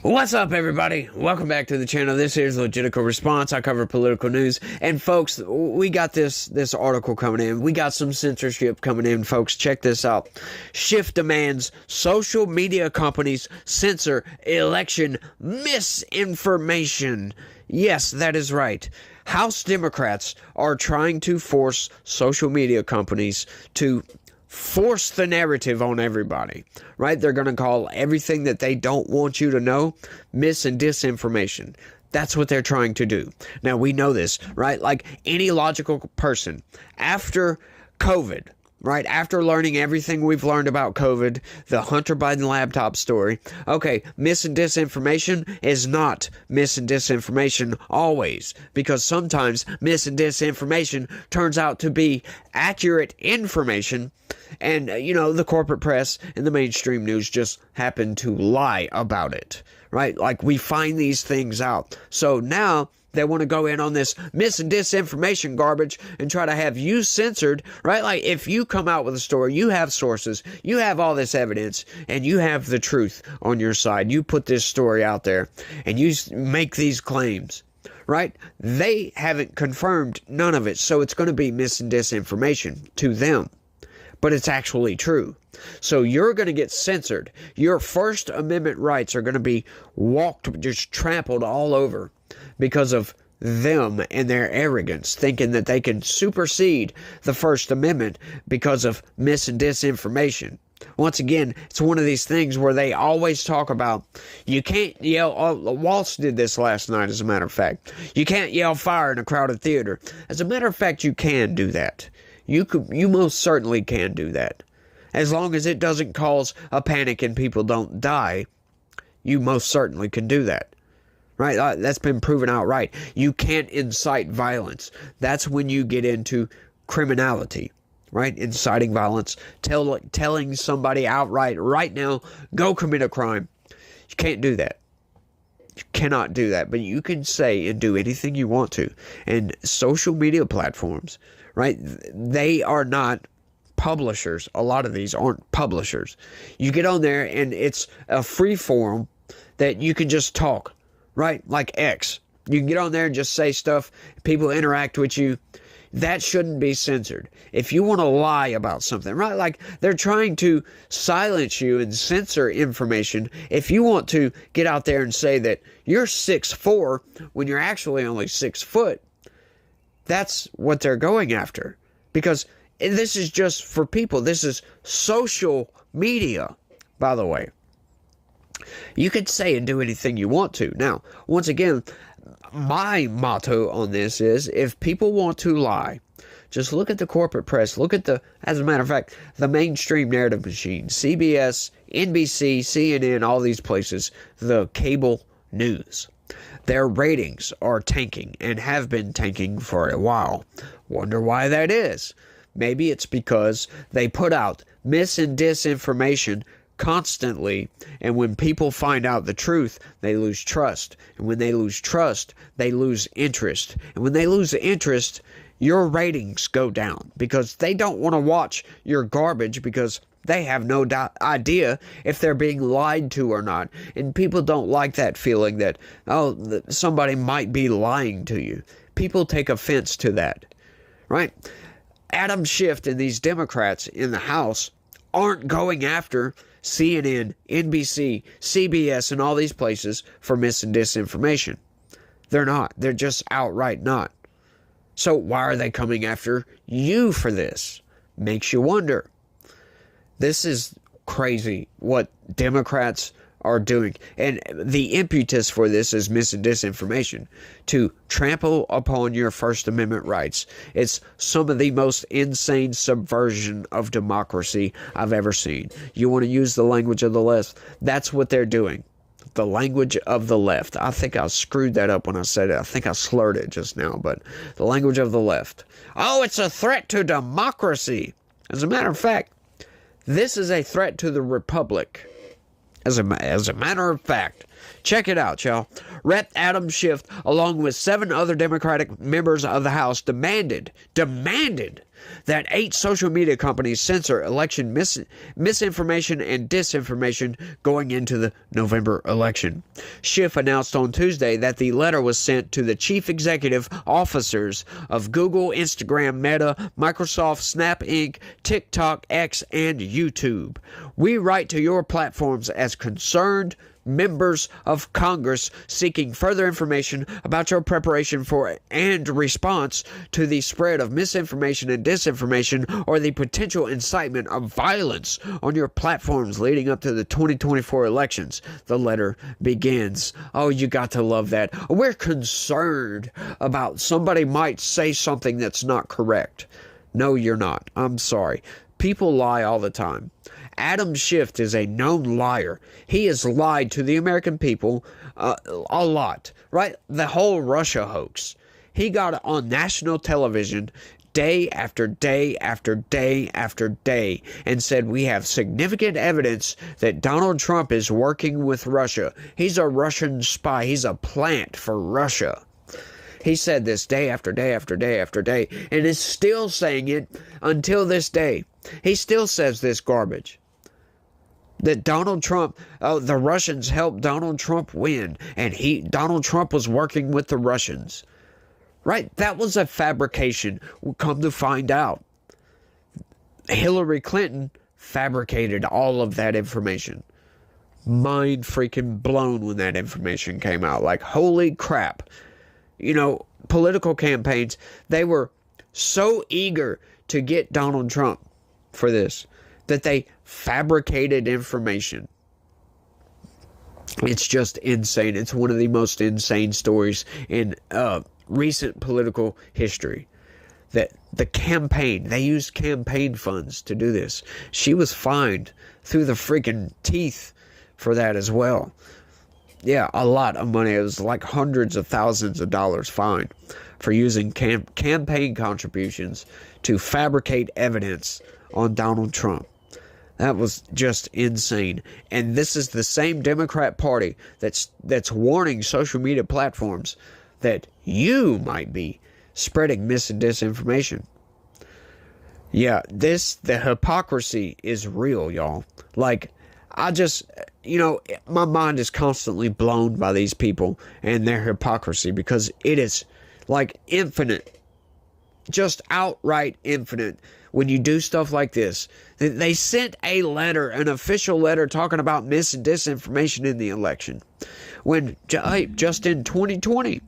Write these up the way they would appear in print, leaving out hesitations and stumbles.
What's up, everybody? Welcome back to the channel. This is Legitical Response. I cover political news. And folks, we got this article coming in. We got some censorship coming in, folks. Check this out. Schiff demands social media companies censor election misinformation. Yes, that is right. House Democrats are trying to force social media companies to force the narrative on everybody, right? They're going to call everything that they don't want you to know mis and disinformation. That's what they're trying to do. Now, we know this, right? Like any logical person, after COVID, right? After learning everything we've learned about COVID, the Hunter Biden laptop story, okay, mis and disinformation is not mis and disinformation always, because sometimes mis and disinformation turns out to be accurate information, and, the corporate press and the mainstream news just happen to lie about it, right? Like, we find these things out. So now they want to go in on this mis and disinformation garbage and try to have you censored, right? Like, if you come out with a story, you have sources, you have all this evidence, and you have the truth on your side. You put this story out there and you make these claims, right? They haven't confirmed none of it, so it's going to be mis and disinformation to them. But it's actually true. So you're going to get censored. Your First Amendment rights are going to be just trampled all over because of them and their arrogance, thinking that they can supersede the First Amendment because of mis and disinformation. Once again, it's one of these things where they always talk about, you can't yell, Waltz did this last night, as a matter of fact. You can't yell fire in a crowded theater. As a matter of fact, you can do that. You most certainly can do that. As long as it doesn't cause a panic and people don't die, you most certainly can do that. Right? That's been proven outright. You can't incite violence. That's when you get into criminality. Right? Inciting violence. Telling somebody outright, right now, go commit a crime. You can't do that. You cannot do that. But you can say and do anything you want to. And social media platforms, right? They are not publishers. A lot of these aren't publishers. You get on there and it's a free forum that you can just talk, right? Like X. You can get on there and just say stuff. People interact with you. That shouldn't be censored. If you want to lie about something, right? Like they're trying to silence you and censor information. If you want to get out there and say that you're 6'4" when you're actually only 6 foot, that's what they're going after. Because this is just for people. This is social media, by the way. You can say and do anything you want to. Now, once again, my motto on this is, if people want to lie, just look at the corporate press. Look at as a matter of fact, the mainstream narrative machine. CBS, NBC, CNN, all these places, the cable news. Their ratings are tanking and have been tanking for a while. Wonder why that is. Maybe it's because they put out mis and disinformation constantly, and when people find out the truth, they lose trust. And when they lose trust, they lose interest. And when they lose interest, your ratings go down because they don't want to watch your garbage because they have no idea if they're being lied to or not. And people don't like that feeling that, somebody might be lying to you. People take offense to that, right? Adam Schiff and these Democrats in the House aren't going after CNN, NBC, CBS, and all these places for mis and disinformation. They're not. They're just outright not. So why are they coming after you for this? Makes you wonder. This is crazy what Democrats are doing. And the impetus for this is mis and disinformation, to trample upon your First Amendment rights. It's some of the most insane subversion of democracy I've ever seen. You want to use the language of the left? That's what they're doing. The language of the left. I think I screwed that up when I said it. I think I slurred it just now, but the language of the left. Oh, it's a threat to democracy. As a matter of fact, this is a threat to the republic. As a matter of fact, check it out, y'all. Rep. Adam Schiff, along with 7 other Democratic members of the House, demanded that 8 social media companies censor election misinformation and disinformation going into the November election. Schiff announced on Tuesday that the letter was sent to the chief executive officers of Google, Instagram, Meta, Microsoft, Snap Inc., TikTok, X, and YouTube. We write to your platforms as concerned members of Congress seeking further information about your preparation for and response to the spread of misinformation and disinformation or the potential incitement of violence on your platforms leading up to the 2024 elections. The letter begins. Oh, you got to love that. We're concerned about somebody might say something that's not correct. No, you're not. I'm sorry. People lie all the time. Adam Schiff is a known liar. He has lied to the American people a lot, right? The whole Russia hoax. He got on national television day after day after day after day and said we have significant evidence that Donald Trump is working with Russia. He's a Russian spy. He's a plant for Russia. He said this day after day after day after day and is still saying it until this day. He still says this garbage. That Donald Trump, the Russians helped Donald Trump win, and Donald Trump was working with the Russians. Right? That was a fabrication. We'll come to find out. Hillary Clinton fabricated all of that information. Mind freaking blown when that information came out. Like, holy crap. You know, political campaigns, they were so eager to get Donald Trump for this that they fabricated information. It's just insane. It's one of the most insane stories in recent political history. That the campaign, they used campaign funds to do this. She was fined through the freaking teeth for that as well. Yeah, a lot of money. It was like hundreds of thousands of dollars fined for using campaign contributions to fabricate evidence on Donald Trump. That was just insane. And this is the same Democrat Party that's warning social media platforms that you might be spreading mis and disinformation. Yeah, the hypocrisy is real, y'all. Like, my mind is constantly blown by these people and their hypocrisy because it is like infinite. Just outright infinite. When you do stuff like this, they sent a letter, an official letter talking about mis and disinformation in the election. When just in 2020,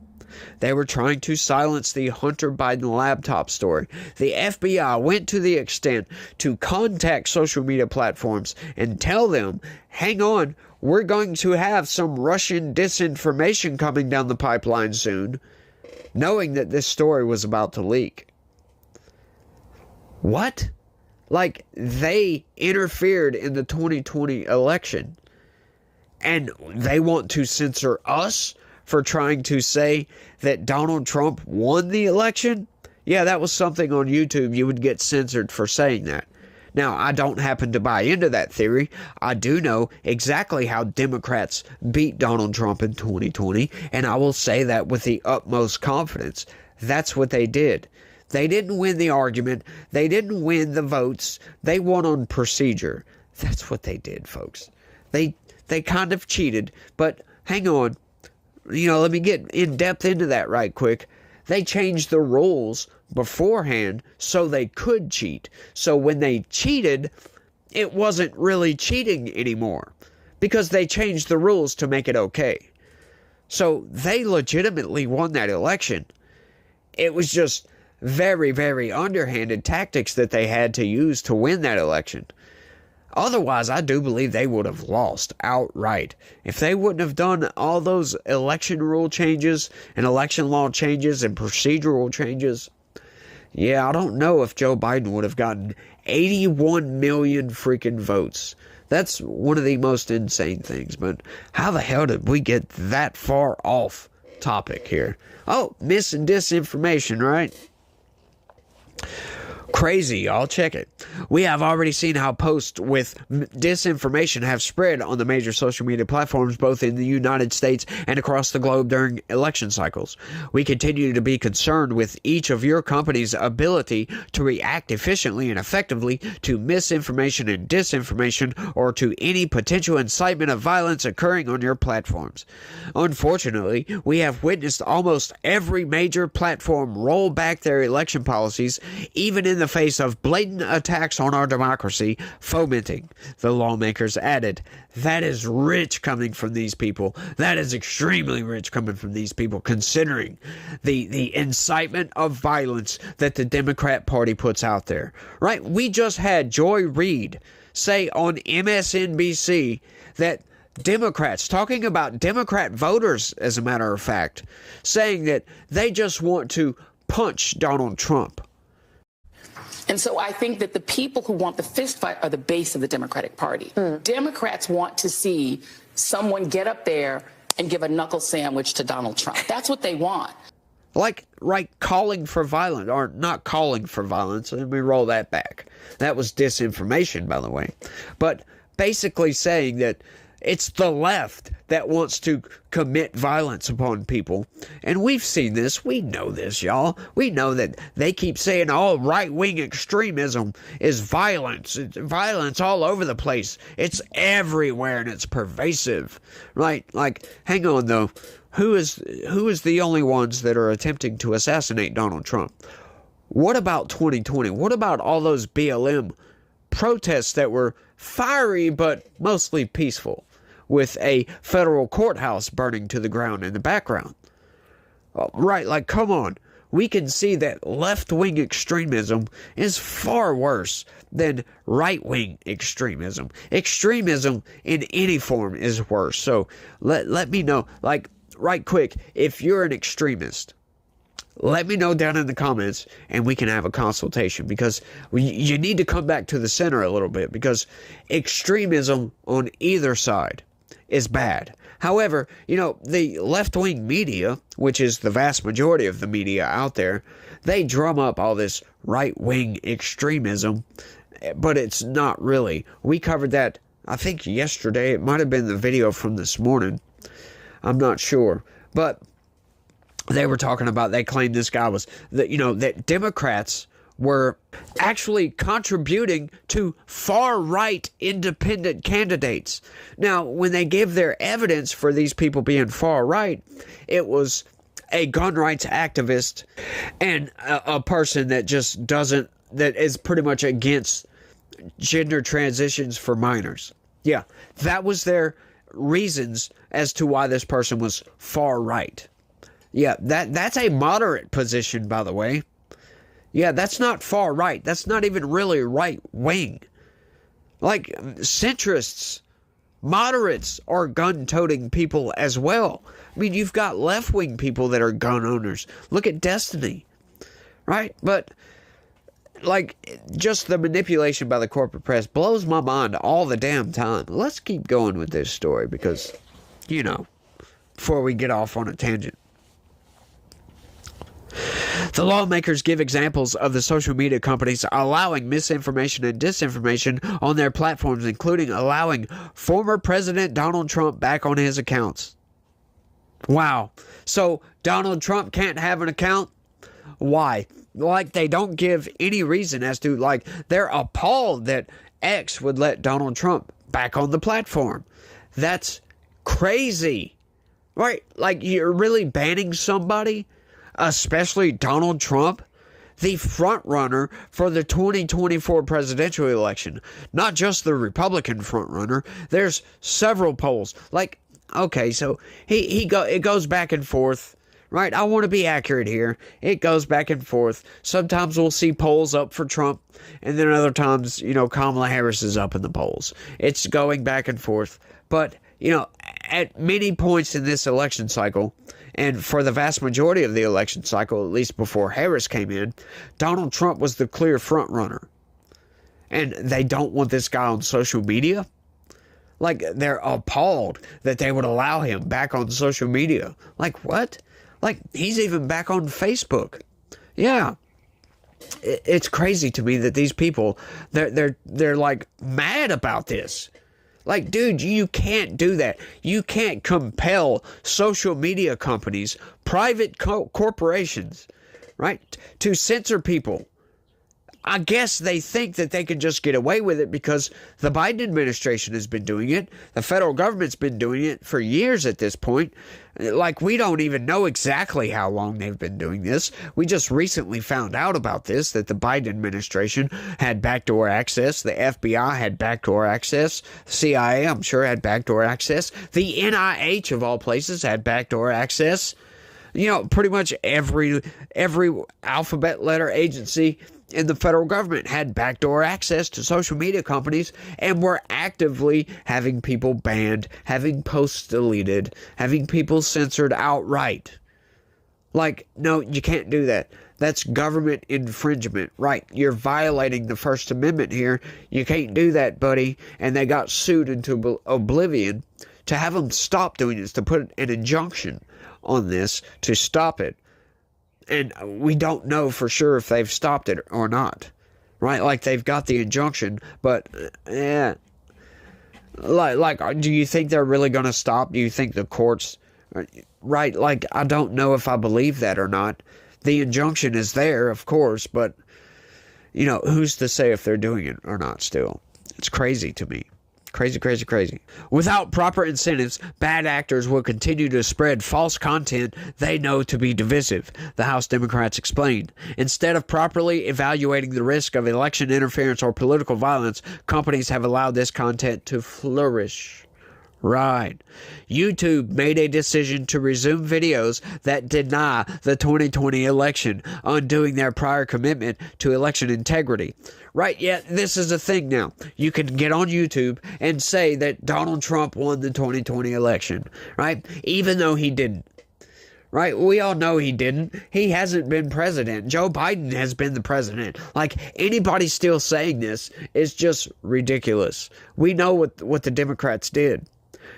they were trying to silence the Hunter Biden laptop story. The FBI went to the extent to contact social media platforms and tell them, hang on, we're going to have some Russian disinformation coming down the pipeline soon, knowing that this story was about to leak. What? Like, they interfered in the 2020 election. And they want to censor us for trying to say that Donald Trump won the election? Yeah, that was something on YouTube. You would get censored for saying that. Now, I don't happen to buy into that theory. I do know exactly how Democrats beat Donald Trump in 2020. And I will say that with the utmost confidence. That's what they did. They didn't win the argument. They didn't win the votes. They won on procedure. That's what they did, folks. They kind of cheated. But hang on. Let me get in depth into that right quick. They changed the rules beforehand so they could cheat. So when they cheated, it wasn't really cheating anymore because they changed the rules to make it okay. So they legitimately won that election. It was just very, very underhanded tactics that they had to use to win that election. Otherwise, I do believe they would have lost outright. If they wouldn't have done all those election rule changes and election law changes and procedural changes, yeah, I don't know if Joe Biden would have gotten 81 million freaking votes. That's one of the most insane things. But how the hell did we get that far off topic here? Oh, mis and disinformation, right? Crazy, y'all. Check it. We have already seen how posts with disinformation have spread on the major social media platforms, both in the United States and across the globe during election cycles. We continue to be concerned with each of your company's ability to react efficiently and effectively to misinformation and disinformation, or to any potential incitement of violence occurring on your platforms. Unfortunately, we have witnessed almost every major platform roll back their election policies, even in the face of blatant attacks on our democracy, fomenting, the lawmakers added. That is rich coming from these people. That is extremely rich coming from these people, considering the incitement of violence that the Democrat Party puts out there. Right? We just had Joy Reid say on MSNBC that Democrats, talking about Democrat voters, as a matter of fact, saying that they just want to punch Donald Trump. And so I think that the people who want the fist fight are the base of the Democratic Party. Democrats want to see someone get up there and give a knuckle sandwich to Donald Trump. That's what they want. Like, right, calling for violence, or not calling for violence. Let me roll that back. That was disinformation, by the way. But basically saying that it's the left that wants to commit violence upon people. And we've seen this. We know this, y'all. We know that they keep saying, oh, right-wing extremism is violence. It's violence all over the place. It's everywhere and it's pervasive. Right? Like, hang on, though. Who is the only ones that are attempting to assassinate Donald Trump? What about 2020? What about all those BLM protests that were fiery but mostly peaceful, with a federal courthouse burning to the ground in the background? Right, like, come on. We can see that left-wing extremism is far worse than right-wing extremism. Extremism in any form is worse. So let me know, like, right quick, if you're an extremist, let me know down in the comments and we can have a consultation, because you need to come back to the center a little bit, because extremism on either side is bad. However, you know, the left-wing media, which is the vast majority of the media out there, they drum up all this right-wing extremism, but it's not really. We covered that, I think, yesterday. It might have been the video from this morning. I'm not sure. But they were talking about, they claimed this guy was, that, you know, that Democrats were actually contributing to far-right independent candidates. Now, when they give their evidence for these people being far-right, it was a gun rights activist and a person that just doesn't, that is pretty much against gender transitions for minors. Yeah, that was their reasons as to why this person was far-right. Yeah, that's a moderate position, by the way. Yeah, that's not far right. That's not even really right wing. Like, centrists, moderates are gun-toting people as well. I mean, you've got left-wing people that are gun owners. Look at Destiny, right? But, like, just the manipulation by the corporate press blows my mind all the damn time. Let's keep going with this story because, you know, before we get off on a tangent. The lawmakers give examples of the social media companies allowing misinformation and disinformation on their platforms, including allowing former President Donald Trump back on his accounts. Wow. So Donald Trump can't have an account? Why? Like, they don't give any reason as to, like, they're appalled that X would let Donald Trump back on the platform. That's crazy. Right? Like, you're really banning somebody? Especially Donald Trump, the front runner for the 2024 presidential election. Not just the Republican front runner. There's several polls. Like, okay, so it goes back and forth, right? I want to be accurate here. It goes back and forth. Sometimes we'll see polls up for Trump, and then other times, you know, Kamala Harris is up in the polls. It's going back and forth. But, you know, at many points in this election cycle, and for the vast majority of the election cycle, at least before Harris came in, Donald Trump was the clear front runner. And they don't want this guy on social media? Like, they're appalled that they would allow him back on social media. Like, what? Like, he's even back on Facebook. Yeah. It's crazy to me that these people, they're like mad about this. Like, dude, you can't do that. You can't compel social media companies, private corporations, right, to censor people. I guess they think that they can just get away with it because the Biden administration has been doing it. The federal government's been doing it for years at this point. Like, we don't even know exactly how long they've been doing this. We just recently found out about this, that the Biden administration had backdoor access. The FBI had backdoor access. The CIA, I'm sure, had backdoor access. The NIH, of all places, had backdoor access. You know, pretty much every alphabet letter agency in the federal government had backdoor access to social media companies and were actively having people banned, having posts deleted, having people censored outright. Like, no, you can't do that. That's government infringement, right? You're violating the First Amendment here. You can't do that, buddy. And they got sued into oblivion to have them stop doing this, to put an injunction on this to stop it. And we don't know for sure if they've stopped it or not, right? Like, they've got the injunction, but like, do you think they're really going to stop? Do you think the courts, right? Like, I don't know if I believe that or not. The injunction is there, of course, but you know, who's to say if they're doing it or not still? It's crazy to me. Crazy, crazy, crazy. Without proper incentives, bad actors will continue to spread false content they know to be divisive, the House Democrats explained. Instead of properly evaluating the risk of election interference or political violence, companies have allowed this content to flourish. Right. YouTube made a decision to resume videos that deny the 2020 election, undoing their prior commitment to election integrity. Right, yeah, this is a thing now. You can get on YouTube and say that Donald Trump won the 2020 election, right? Even though he didn't. Right? We all know he didn't. He hasn't been president. Joe Biden has been the president. Like, anybody still saying this is just ridiculous. We know what the Democrats did.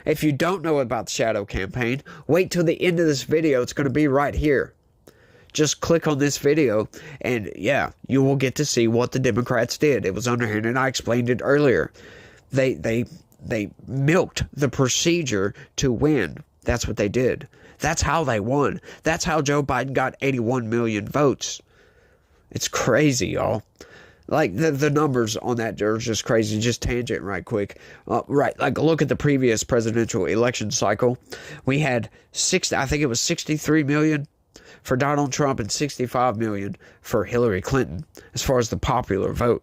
If you don't know about the shadow campaign, wait till the end of this video. It's going to be right here. Just click on this video and yeah, you will get to see what the Democrats did. It was underhanded. I explained it earlier. They milked the procedure to win. That's what they did. That's how they won. That's how Joe Biden got 81 million votes. It's crazy, y'all. Like, the numbers on that are just crazy. Just tangent right quick. Right, like, look at the previous presidential election cycle. We had I think it was 63 million for Donald Trump and 65 million for Hillary Clinton as far as the popular vote.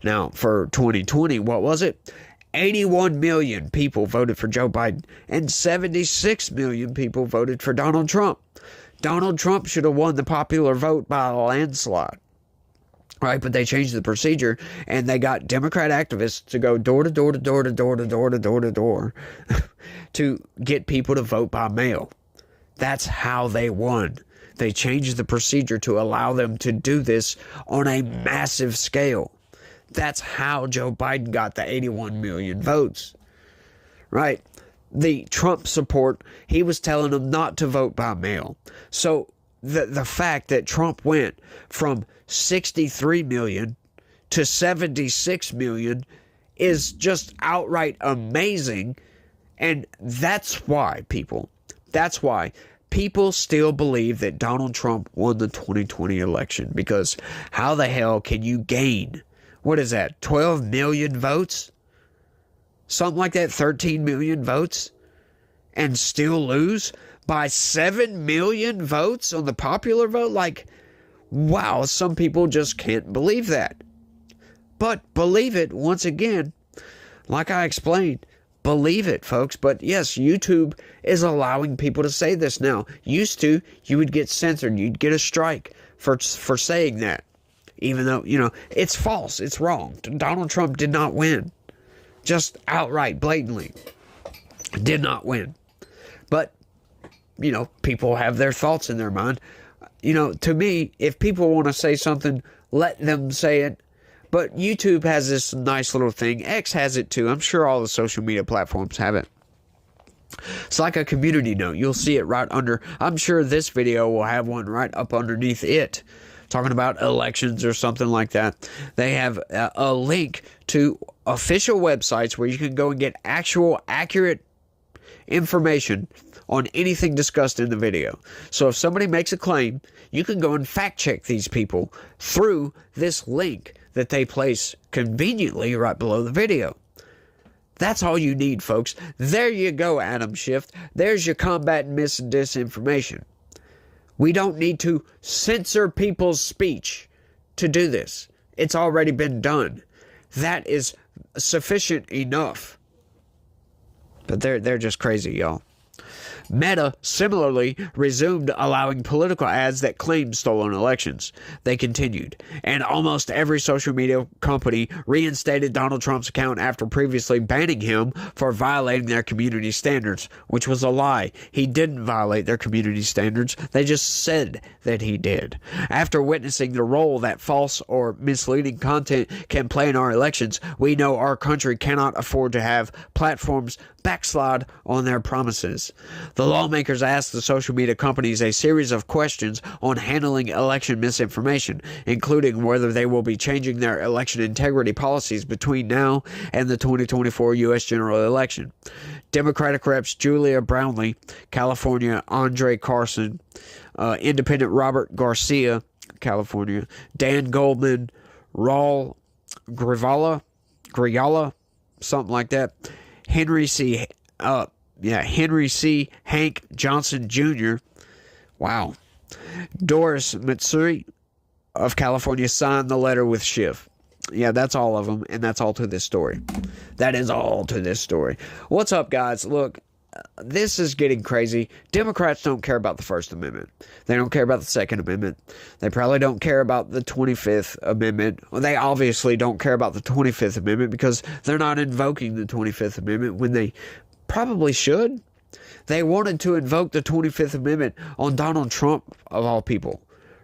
Now, for 2020, what was it? 81 million people voted for Joe Biden and 76 million people voted for Donald Trump. Donald Trump should have won the popular vote by a landslide. Right, but they changed the procedure and they got Democrat activists to go door to door to door to door to door to door to door to get people to vote by mail. That's how they won. They changed the procedure to allow them to do this on a massive scale. That's how Joe Biden got the 81 million votes. Right? The Trump support, he was telling them not to vote by mail. So the fact that Trump went from 63 million to 76 million is just outright amazing. And that's why people still believe that Donald Trump won the 2020 election. Because how the hell can you gain, what is that, 12 million votes? Something like that, 13 million votes? And still lose by 7 million votes on the popular vote? Like, wow, some people just can't believe that. But believe it, once again, like I explained, believe it, folks. But yes, YouTube is allowing people to say this now. Used to, you would get censored. You'd get a strike for saying that. Even though, you know, it's false. It's wrong. Donald Trump did not win. Just outright, blatantly. Did not win. But, you know, people have their thoughts in their mind. You know, to me, if people want to say something, let them say it. But YouTube has this nice little thing. X has it too. I'm sure all the social media platforms have it. It's like a community note. You'll see it right under. I'm sure this video will have one right up underneath it talking about elections or something like that. They have a link to official websites where you can go and get actual accurate information on anything discussed in the video. So if somebody makes a claim, you can go and fact check these people through this link that they place conveniently right below the video. That's all you need, folks. There you go, Adam Schiff. There's your combating mis and disinformation. We don't need to censor people's speech to do this. It's already been done. That is sufficient enough. But they're just crazy, y'all. Meta similarly resumed allowing political ads that claimed stolen elections. They continued, and almost every social media company reinstated Donald Trump's account after previously banning him for violating their community standards, which was a lie. He didn't violate their community standards. They just said that he did. After witnessing the role that false or misleading content can play in our elections, we know our country cannot afford to have platforms backslide on their promises. The lawmakers asked the social media companies a series of questions on handling election misinformation, including whether they will be changing their election integrity policies between now and the 2024 U.S. general election. Democratic reps Julia Brownley, California, Andre Carson, Independent Robert Garcia, California, Dan Goldman, Raul Griala, something like that, Henry C. Hank Johnson Jr. Wow. Doris Matsui of California signed the letter with Schiff. Yeah, that's all of them, and that's all to this story. That is all to this story. What's up, guys? Look, this is getting crazy. Democrats don't care about the First Amendment. They don't care about the Second Amendment. They probably don't care about the 25th Amendment. Well, they obviously don't care about the 25th Amendment because they're not invoking the 25th Amendment when they probably should. They wanted to invoke the 25th Amendment on Donald Trump, of all people.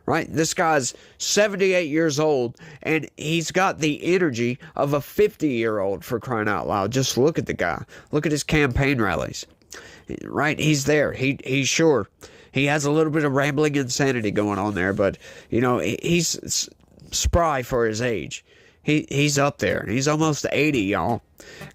Right? This guy's 78 years old, and he's got the energy of a 50-year-old, for crying out loud. Just look at the guy. Look at his campaign rallies. Right? He's there. He's sure. He has a little bit of rambling insanity going on there, but, you know, he's spry for his age. He's up there. He's almost 80, y'all.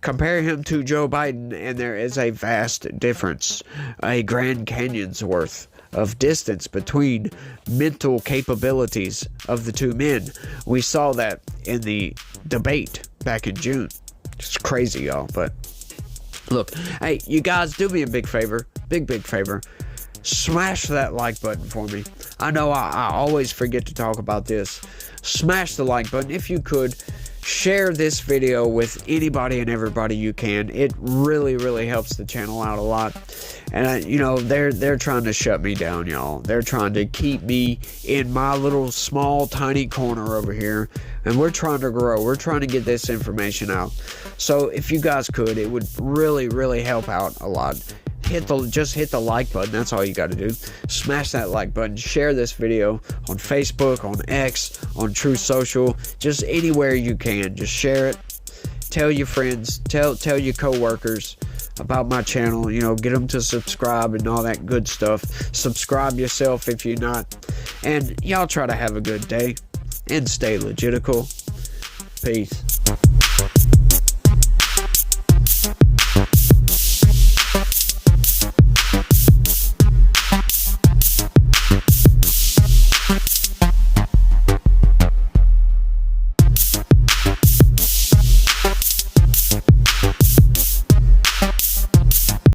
Compare him to Joe Biden, and there is a vast difference. A Grand Canyon's worth of distance between mental capabilities of the two men. We saw that in the debate back in June. It's crazy, y'all. But look, hey, you guys, do me a big favor. Big favor. Smash that like button for me. I know I always forget to talk about this. Smash the like button if you could. Share this video with anybody and everybody you can. It really helps the channel out a lot. And you know, they're trying to shut me down, y'all. They're trying to keep me in my little small tiny corner over here, and we're trying to grow. We're trying to get this information out. So if you guys could, it would really help out a lot. Just hit the like button. That's all you got to do. Smash that like button. Share this video on Facebook, on X, on True Social, just anywhere you can. Just share it. Tell your friends. Tell your coworkers about my channel. You know, get them to subscribe and all that good stuff. Subscribe yourself if you're not. And y'all try to have a good day and stay legitical. Peace.